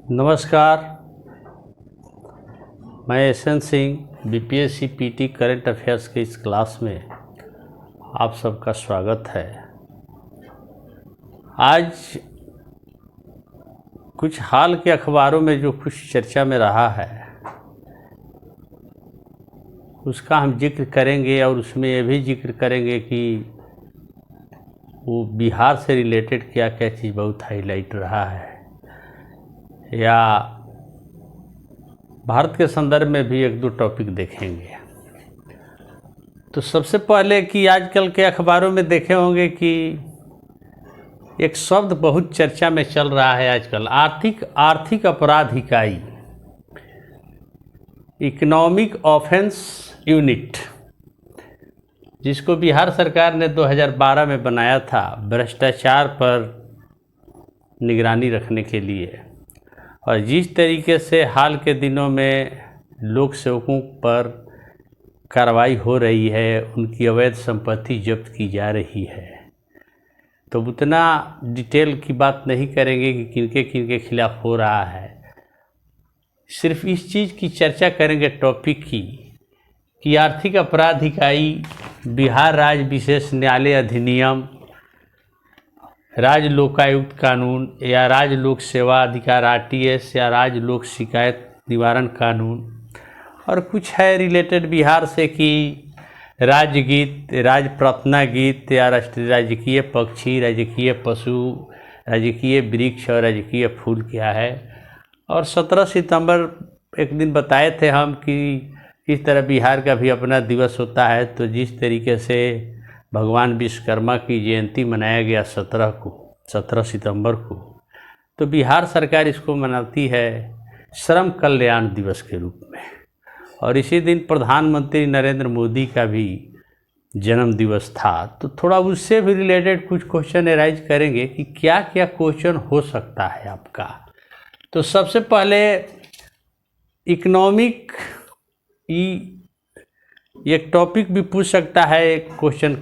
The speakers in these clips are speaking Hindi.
नमस्कार, मैं SN Singh BPSC PT current affairs के इस क्लास में आप सबका स्वागत है। आज कुछ हाल के अखबारों में जो कुछ चर्चा में रहा है उसका हम जिक्र करेंगे और उसमें यह भी जिक्र करेंगे कि वो बिहार से रिलेटेड क्या क्या चीज़ बहुत हाईलाइट रहा है, या भारत के संदर्भ में भी एक दो टॉपिक देखेंगे। तो सबसे पहले कि आजकल के अखबारों में देखे होंगे कि एक शब्द बहुत चर्चा में चल रहा है आजकल, आर्थिक अपराध इकाई, इकोनॉमिक ऑफेंस यूनिट, जिसको बिहार सरकार ने 2012 में बनाया था भ्रष्टाचार पर निगरानी रखने के लिए। और जिस तरीके से हाल के दिनों में लोक सेवकों पर कार्रवाई हो रही है, उनकी अवैध संपत्ति जब्त की जा रही है, तो उतना डिटेल की बात नहीं करेंगे कि किनके किनके खिलाफ हो रहा है। सिर्फ इस चीज़ की चर्चा करेंगे टॉपिक की कि आर्थिक अपराध इकाई, बिहार राज्य विशेष न्यायालय अधिनियम, राज्य लोकायुक्त कानून या राज्य लोक सेवा अधिकार आरटीएस या राज्य लोक शिकायत निवारण कानून, और कुछ है रिलेटेड बिहार से कि राज्य गीत, राज्य प्रार्थना गीत या राजकीय पक्षी, राजकीय पशु, राजकीय वृक्ष और राजकीय फूल क्या है। और 17 सितंबर एक दिन बताए थे हम कि इस तरह बिहार का भी अपना दिवस होता है। तो जिस तरीके से भगवान विश्वकर्मा की जयंती मनाया गया 17 सितंबर को, तो बिहार सरकार इसको मनाती है श्रम कल्याण दिवस के रूप में। और इसी दिन प्रधानमंत्री नरेंद्र मोदी का भी जन्म दिवस था। तो थोड़ा उससे भी रिलेटेड कुछ क्वेश्चन एराइज करेंगे कि क्या क्या क्वेश्चन हो सकता है आपका। तो सबसे पहले इकोनॉमिक, एक टॉपिक भी पूछ सकता है एक क्वेश्चन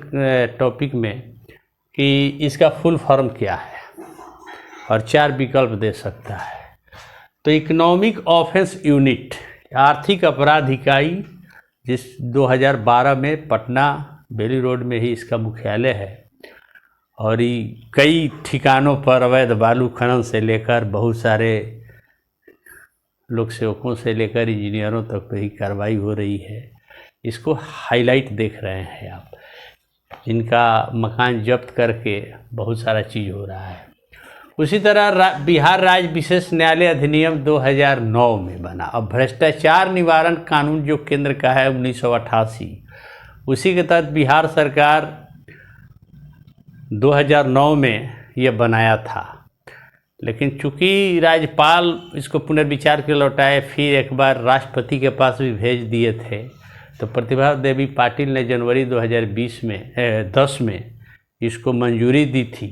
टॉपिक में कि इसका फुल फॉर्म क्या है, और 4 विकल्प दे सकता है। तो इकोनॉमिक ऑफेंस यूनिट, आर्थिक अपराध इकाई, जिस 2012 में पटना बेली रोड में ही इसका मुख्यालय है, और ये कई ठिकानों पर अवैध बालू खनन से लेकर बहुत सारे लोक सेवकों से लेकर इंजीनियरों तक पर ही कार्रवाई हो रही है। इसको हाईलाइट देख रहे हैं आप, जिनका मकान जब्त करके बहुत सारा चीज़ हो रहा है। उसी तरह बिहार राज्य विशेष न्यायालय अधिनियम 2009 में बना। अब भ्रष्टाचार निवारण कानून जो केंद्र का है 1988, उसी के तहत बिहार सरकार 2009 में ये बनाया था। लेकिन चूँकि राज्यपाल इसको पुनर्विचार के लौटाए, फिर एक बार राष्ट्रपति के पास भी भेज दिए थे, तो प्रतिभा देवी पाटिल ने जनवरी 2010 में इसको मंजूरी दी थी।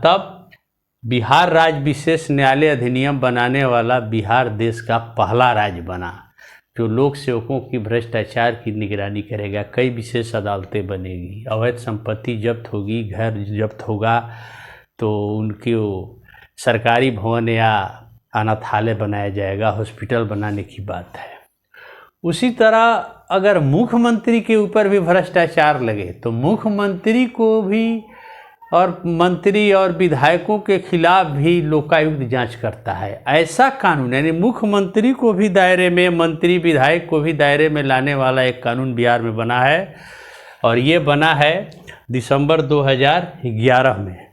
तब बिहार राज्य विशेष न्यायालय अधिनियम बनाने वाला बिहार देश का पहला राज्य बना जो लोक सेवकों की भ्रष्टाचार की निगरानी करेगा। कई विशेष अदालतें बनेगी, अवैध संपत्ति जब्त होगी, घर जब्त होगा तो उनकी सरकारी भवन या अनाथालय बनाया जाएगा, हॉस्पिटल बनाने की बात है। उसी तरह अगर मुख्यमंत्री के ऊपर भी भ्रष्टाचार लगे तो मुख्यमंत्री को भी और मंत्री और विधायकों के खिलाफ भी लोकायुक्त जांच करता है। ऐसा कानून, यानी मुख्यमंत्री को भी दायरे में, मंत्री विधायक को भी दायरे में लाने वाला एक कानून बिहार में बना है, और ये बना है दिसंबर 2011 में।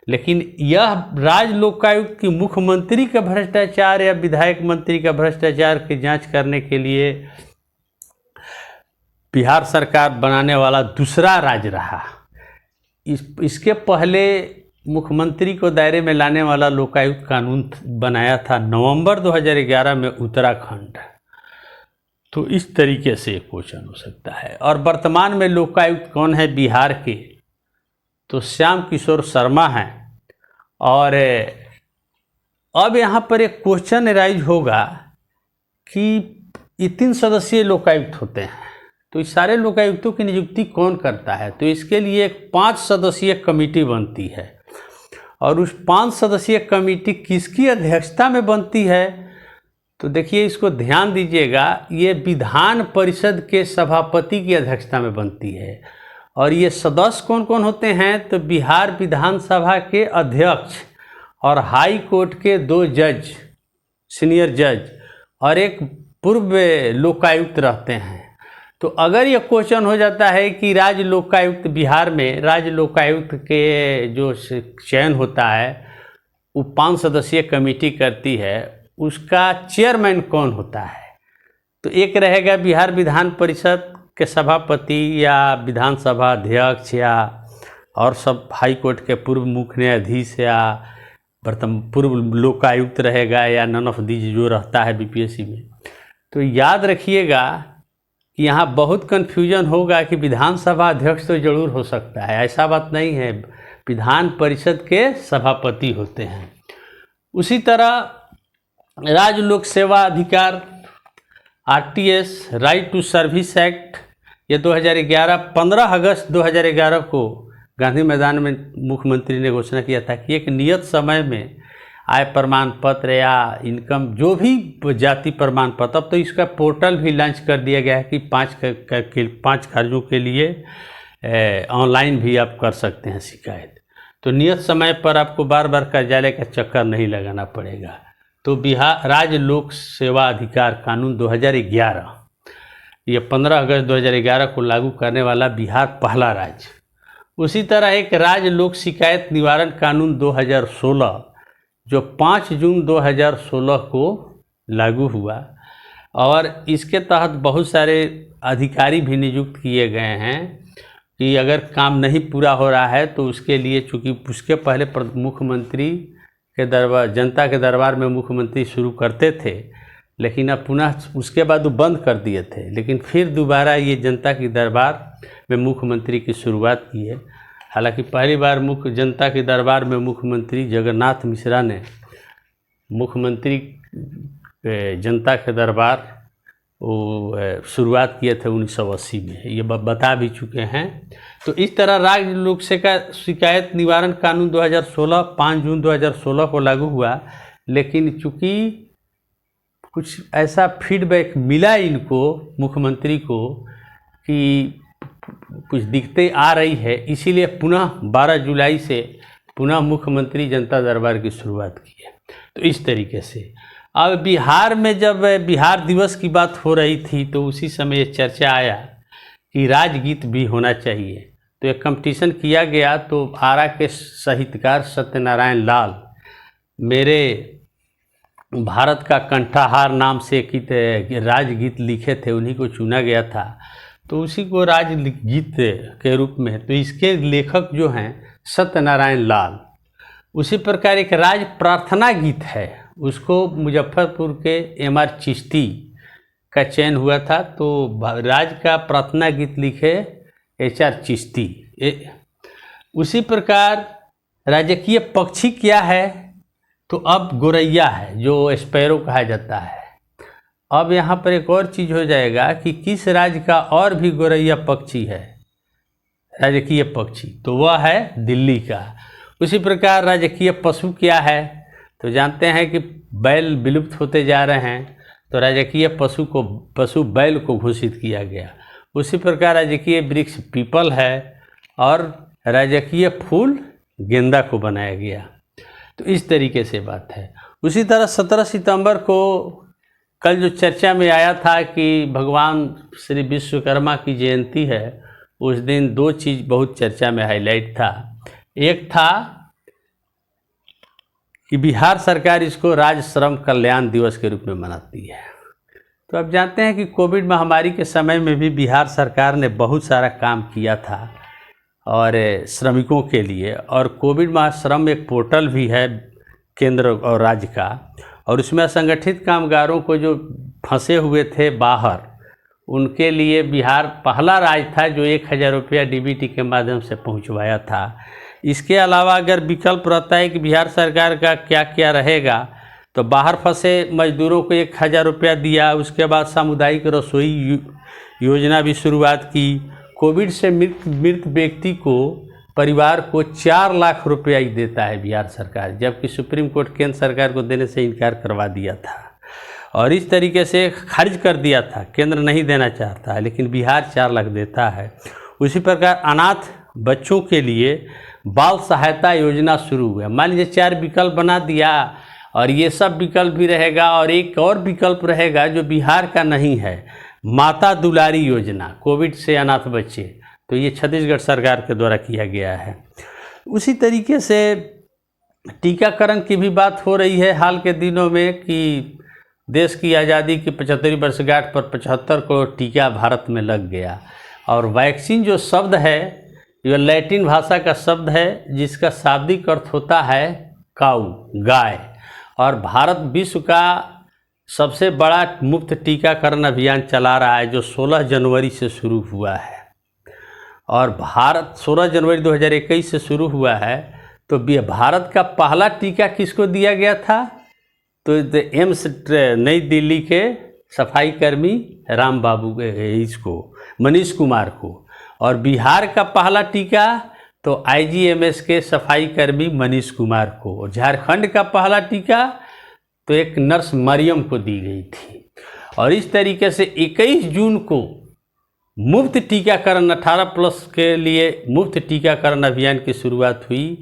लेकिन यह राज्य लोकायुक्त की मुख्यमंत्री का भ्रष्टाचार या विधायक मंत्री का भ्रष्टाचार की जांच करने के लिए बिहार सरकार बनाने वाला दूसरा राज्य रहा। इसके पहले मुख्यमंत्री को दायरे में लाने वाला लोकायुक्त कानून बनाया था नवंबर 2011 में उत्तराखंड। तो इस तरीके से क्वेश्चन हो सकता है। और वर्तमान में लोकायुक्त कौन है बिहार के, तो श्याम किशोर शर्मा हैं। और अब यहाँ पर एक क्वेश्चन राइज होगा कि ये 3 सदस्यीय लोकायुक्त होते हैं, तो इस सारे लोकायुक्तों की नियुक्ति कौन करता है। तो इसके लिए एक 5 सदस्यीय कमेटी बनती है, और उस 5 सदस्यीय कमेटी किसकी अध्यक्षता में बनती है? तो देखिए, इसको ध्यान दीजिएगा, ये विधान परिषद के सभापति की अध्यक्षता में बनती है। और ये सदस्य कौन कौन होते हैं? तो बिहार विधानसभा के अध्यक्ष और हाई कोर्ट के 2 जज, सीनियर जज और एक पूर्व लोकायुक्त रहते हैं। तो अगर ये क्वेश्चन हो जाता है कि राज्य लोकायुक्त, बिहार में राज्य लोकायुक्त के जो चयन होता है वो 5 सदस्यीय कमेटी करती है, उसका चेयरमैन कौन होता है? तो एक रहेगा बिहार विधान परिषद के सभापति या विधानसभा अध्यक्ष या और सब हाई कोर्ट के पूर्व मुख्य न्यायाधीश या पूर्व लोकायुक्त रहेगा या नन ऑफ दीज जो रहता है बीपीएससी में। तो याद रखिएगा कि यहाँ बहुत कन्फ्यूजन होगा कि विधानसभा अध्यक्ष तो जरूर हो सकता है, ऐसा बात नहीं है, विधान परिषद के सभापति होते हैं। उसी तरह राज्य लोक सेवा अधिकार RTS, right to service act, ये 2011 15 अगस्त 2011 को गांधी मैदान में मुख्यमंत्री ने घोषणा किया था कि एक नियत समय में आय प्रमाण पत्र या इनकम जो भी जाति प्रमाण पत्र, अब तो इसका पोर्टल भी लॉन्च कर दिया गया है कि 5 कार्यों के लिए ऑनलाइन भी आप कर सकते हैं शिकायत। तो नियत समय पर आपको बार बार कार्यालय का चक्कर नहीं लगाना पड़ेगा। तो बिहार राज्य लोक सेवा अधिकार कानून 2011, ये 15 अगस्त 2011 को लागू करने वाला बिहार पहला राज्य। उसी तरह एक राज्य लोक शिकायत निवारण कानून 2016 जो 5 जून 2016 को लागू हुआ और इसके तहत बहुत सारे अधिकारी भी नियुक्त किए गए हैं कि अगर काम नहीं पूरा हो रहा है तो उसके लिए, चूँकि उसके पहले मुख्यमंत्री के दरबार, जनता के दरबार में मुख्यमंत्री शुरू करते थे, लेकिन अब पुनः उसके बाद वो बंद कर दिए थे, लेकिन फिर दोबारा ये जनता के दरबार में मुख्यमंत्री की शुरुआत की है। हालांकि पहली बार जनता के दरबार में मुख्यमंत्री जगन्नाथ मिश्रा ने मुख्यमंत्री जनता के दरबार वो शुरुआत किए थे 1980 में, ये बता भी चुके हैं। तो इस तरह राज्य लोक शिकायत निवारण कानून 2016 5 जून 2016 को लागू हुआ, लेकिन चूँकि कुछ ऐसा फीडबैक मिला इनको, मुख्यमंत्री को, कि कुछ दिक्कतें आ रही है, इसीलिए पुनः 12 जुलाई से पुनः मुख्यमंत्री जनता दरबार की शुरुआत की है। तो इस तरीके से अब बिहार में जब बिहार दिवस की बात हो रही थी तो उसी समय ये चर्चा आया कि राजगीत भी होना चाहिए। तो एक कंपटीशन किया गया, तो आरा के साहित्यकार सत्यनारायण लाल मेरे भारत का कंठाहार नाम से राजगीत लिखे थे, उन्हीं को चुना गया था, तो उसी को राजगीत के रूप में, तो इसके लेखक जो हैं सत्यनारायण लाल। उसी प्रकार एक राज प्रार्थना गीत है, उसको मुजफ्फरपुर के एम.आर. चिश्ती का चयन हुआ था, तो राज का प्रार्थना गीत लिखे एच.आर. चिश्ती। उसी प्रकार राजकीय पक्षी क्या है? तो अब गोरैया है, जो स्पैरो कहा जाता है। अब यहाँ पर एक और चीज़ हो जाएगा कि किस राज्य का और भी गोरैया पक्षी है राजकीय पक्षी, तो वह है दिल्ली का। उसी प्रकार राजकीय पशु क्या है? तो जानते हैं कि बैल विलुप्त होते जा रहे हैं, तो राजकीय पशु बैल को घोषित किया गया। उसी प्रकार राजकीय वृक्ष पीपल है और राजकीय फूल गेंदा को बनाया गया। तो इस तरीके से बात है। उसी तरह 17 सितंबर को कल जो चर्चा में आया था कि भगवान श्री विश्वकर्मा की जयंती है, उस दिन 2 चीज़ बहुत चर्चा में हाईलाइट था। एक था कि बिहार सरकार इसको राज्य श्रम कल्याण दिवस के रूप में मनाती है। तो आप जानते हैं कि कोविड महामारी के समय में भी बिहार सरकार ने बहुत सारा काम किया था और श्रमिकों के लिए, और कोविड महाश्रम एक पोर्टल भी है केंद्र और राज्य का, और उसमें असंगठित कामगारों को जो फंसे हुए थे बाहर, उनके लिए बिहार पहला राज्य था जो 1000 रुपया डीबीटी के माध्यम से पहुंचवाया था। इसके अलावा अगर विकल्प रहता है कि बिहार सरकार का क्या क्या रहेगा, तो बाहर फंसे मजदूरों को 1000 रुपया दिया। उसके बाद सामुदायिक रसोई योजना भी शुरुआत की। कोविड से मृत व्यक्ति को परिवार को 4 लाख रुपया ही देता है बिहार सरकार, जबकि सुप्रीम कोर्ट केंद्र सरकार को देने से इनकार करवा दिया था और इस तरीके से खारिज कर दिया था, केंद्र नहीं देना चाहता है लेकिन बिहार 4 लाख देता है। उसी प्रकार अनाथ बच्चों के लिए बाल सहायता योजना शुरू हुआ। मान लीजिए 4 विकल्प बना दिया और ये सब विकल्प भी रहेगा और एक और विकल्प रहेगा जो बिहार का नहीं है, माता दुलारी योजना, कोविड से अनाथ बच्चे, तो ये छत्तीसगढ़ सरकार के द्वारा किया गया है। उसी तरीके से टीकाकरण की भी बात हो रही है हाल के दिनों में कि देश की आज़ादी की 75वीं वर्षगांठ पर 75 करोड़ टीका भारत में लग गया। और वैक्सीन जो शब्द है यह लैटिन भाषा का शब्द है जिसका शाब्दिक अर्थ होता है काऊ, गाय, और भारत विश्व का सबसे बड़ा मुफ्त टीकाकरण अभियान चला रहा है जो 16 जनवरी से शुरू हुआ है। और भारत 16 जनवरी 2021 से शुरू हुआ है। तो भारत का पहला टीका किसको दिया गया था? तो एम्स नई दिल्ली के सफाई कर्मी राम बाबू इसको मनीष कुमार को, और बिहार का पहला टीका तो IGMS के सफाई कर्मी मनीष कुमार को, और झारखंड का पहला टीका तो एक नर्स मरियम को दी गई थी। और इस तरीके से 21 जून को मुफ्त टीकाकरण 18+ के लिए मुफ्त टीकाकरण अभियान की शुरुआत हुई।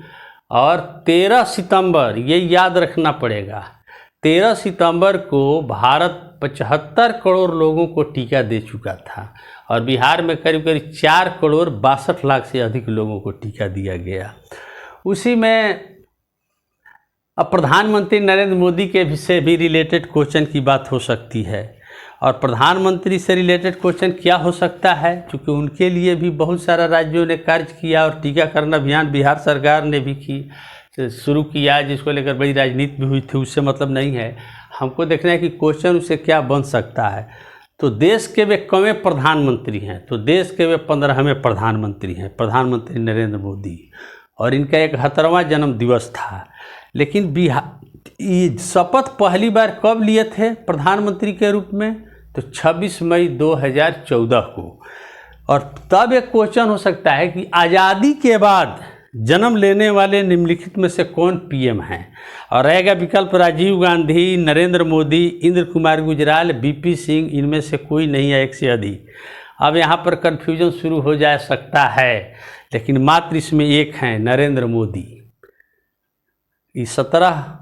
और 13 सितंबर, ये याद रखना पड़ेगा, 13 सितंबर को भारत 75 करोड़ लोगों को टीका दे चुका था और बिहार में करीब करीब 4 करोड़ 62 लाख से अधिक लोगों को टीका दिया गया। उसी में अब प्रधानमंत्री नरेंद्र मोदी के से भी रिलेटेड क्वेश्चन की बात हो सकती है। और प्रधानमंत्री से रिलेटेड क्वेश्चन क्या हो सकता है, क्योंकि उनके लिए भी बहुत सारा राज्यों ने कार्य किया और टीकाकरण अभियान बिहार सरकार ने भी शुरू किया, जिसको लेकर बड़ी राजनीति भी हुई थी, उससे मतलब नहीं है। हमको देखना है कि क्वेश्चन उससे क्या बन सकता है। तो देश के वे कवें प्रधानमंत्री हैं, तो देश के वे 15वें प्रधानमंत्री हैं, प्रधानमंत्री नरेंद्र मोदी, और इनका 71वां जन्म दिवस था। लेकिन ये शपथ पहली बार कब लिए थे प्रधानमंत्री के रूप में? तो 26 मई 2014 को। और तब एक क्वेश्चन हो सकता है कि आज़ादी के बाद जन्म लेने वाले निम्नलिखित में से कौन PM हैं? और रहेगा विकल्प राजीव गांधी, नरेंद्र मोदी, इंद्र कुमार गुजराल, VP सिंह, इनमें से कोई नहीं है एक से अधिक। अब यहाँ पर कन्फ्यूजन शुरू हो जा सकता है, लेकिन मात्र इसमें एक हैं, नरेंद्र मोदी। 17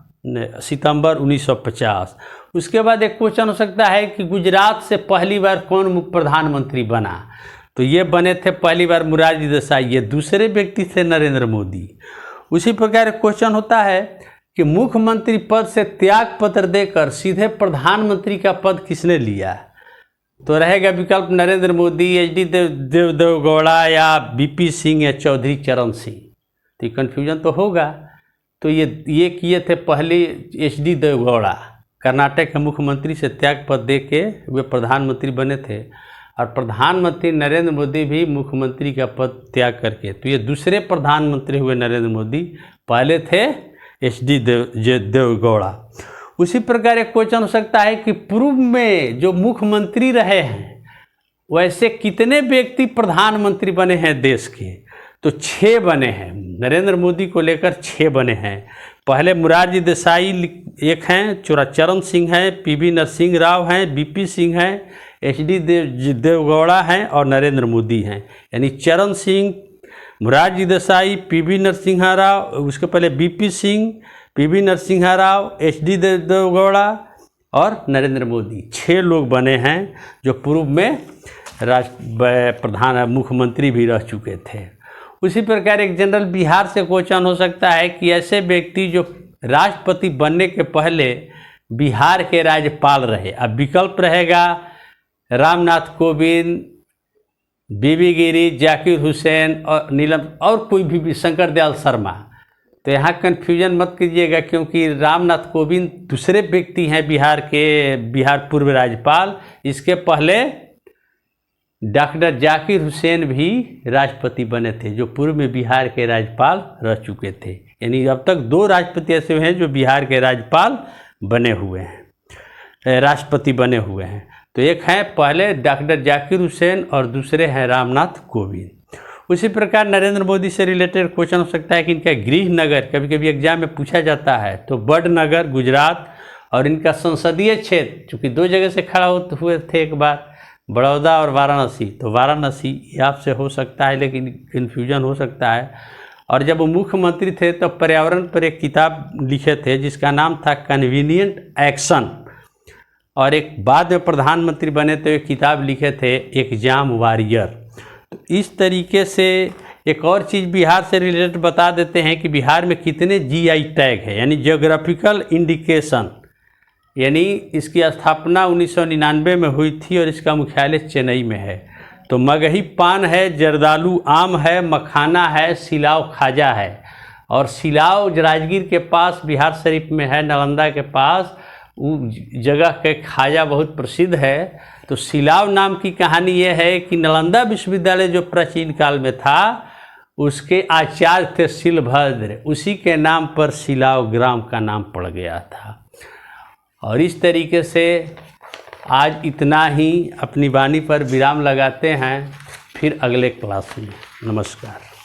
सितंबर 1950। उसके बाद एक क्वेश्चन हो सकता है कि गुजरात से पहली बार कौन प्रधानमंत्री बना? तो ये बने थे पहली बार मोरारजी देसाई, ये दूसरे व्यक्ति थे नरेंद्र मोदी। उसी प्रकार क्वेश्चन होता है कि मुख्यमंत्री पद से त्याग पत्र देकर सीधे प्रधानमंत्री का पद किसने लिया? तो रहेगा विकल्प नरेंद्र मोदी, HD देवगौड़ा, या VP सिंह, या चौधरी चरण सिंह। तो ये कन्फ्यूजन तो होगा। तो ये किए थे पहले HD देवगौड़ा, कर्नाटक के मुख्यमंत्री से त्याग पद दे के वे प्रधानमंत्री बने थे। और प्रधानमंत्री नरेंद्र मोदी भी मुख्यमंत्री का पद त्याग करके, तो ये दूसरे प्रधानमंत्री हुए नरेंद्र मोदी, पहले थे HD देवगौड़ा। उसी प्रकार एक क्वेश्चन हो सकता है कि पूर्व में जो मुख्यमंत्री रहे हैं वैसे कितने व्यक्ति प्रधानमंत्री बने हैं देश के? तो 6 बने हैं, नरेंद्र मोदी को लेकर 6 बने हैं। पहले मोरारजी देसाई एक हैं, चरण सिंह हैं, PV नरसिंह राव हैं, VP सिंह हैं, HD देवगौड़ा हैं और नरेंद्र मोदी हैं। यानी चरण सिंह, मोरारजी देसाई, PV नरसिंह राव, उसके पहले VP Singh, PV Narasimha Rao, HD Deve Gowda और नरेंद्र मोदी, 6 लोग बने हैं जो पूर्व में प्रधान मुख्यमंत्री भी रह चुके थे। उसी प्रकार एक जनरल बिहार से क्वेश्चन हो सकता है कि ऐसे व्यक्ति जो राष्ट्रपति बनने के पहले बिहार के राज्यपाल रहे। अब विकल्प रहेगा रामनाथ कोविंद, बीबी गिरी, जाकिर हुसैन और नीलम, और कोई भी, शंकर दयाल शर्मा। तो यहाँ कन्फ्यूजन मत कीजिएगा, क्योंकि रामनाथ कोविंद दूसरे व्यक्ति हैं बिहार पूर्व राज्यपाल। इसके पहले डॉक्टर जाकिर हुसैन भी राष्ट्रपति बने थे जो पूर्व में बिहार के राज्यपाल रह चुके थे। यानी अब तक 2 राष्ट्रपति ऐसे हैं जो बिहार के राज्यपाल बने हुए हैं, राष्ट्रपति बने हुए हैं। तो एक हैं पहले डॉक्टर जाकिर हुसैन और दूसरे हैं रामनाथ कोविंद। उसी प्रकार नरेंद्र मोदी से रिलेटेड क्वेश्चन हो सकता है कि इनका गृह नगर, कभी कभी एग्जाम में पूछा जाता है, तो वडनगर गुजरात, और इनका संसदीय क्षेत्र चूँकि 2 जगह से खड़ा हुए थे एक बार, बड़ौदा और वाराणसी, तो वाराणसी ये आपसे हो सकता है, लेकिन कन्फ्यूजन हो सकता है। और जब वो मुख्यमंत्री थे तो पर्यावरण पर एक किताब लिखे थे जिसका नाम था कन्वीनियंट एक्शन, और एक बाद में प्रधानमंत्री बने तो एक किताब लिखे थे एग्जाम वॉरियर। तो इस तरीके से एक और चीज़ बिहार से रिलेटेड बता देते हैं कि बिहार में कितने जीआई टैग है, यानी जियोग्राफिकल इंडिकेशन, यानी इसकी स्थापना 1999 में हुई थी और इसका मुख्यालय चेन्नई में है। तो मगही पान है, जर्दालू आम है, मखाना है, सिलाव खाजा है, और सिलाव राजगीर के पास बिहार शरीफ में है, नालंदा के पास, वो जगह के खाजा बहुत प्रसिद्ध है। तो सिलाव नाम की कहानी यह है कि नालंदा विश्वविद्यालय जो प्राचीन काल में था उसके आचार्य थे शिलभद्र, उसी के नाम पर सिलाव ग्राम का नाम पड़ गया था। और इस तरीके से आज इतना ही, अपनी वाणी पर विराम लगाते हैं, फिर अगले क्लास में। नमस्कार।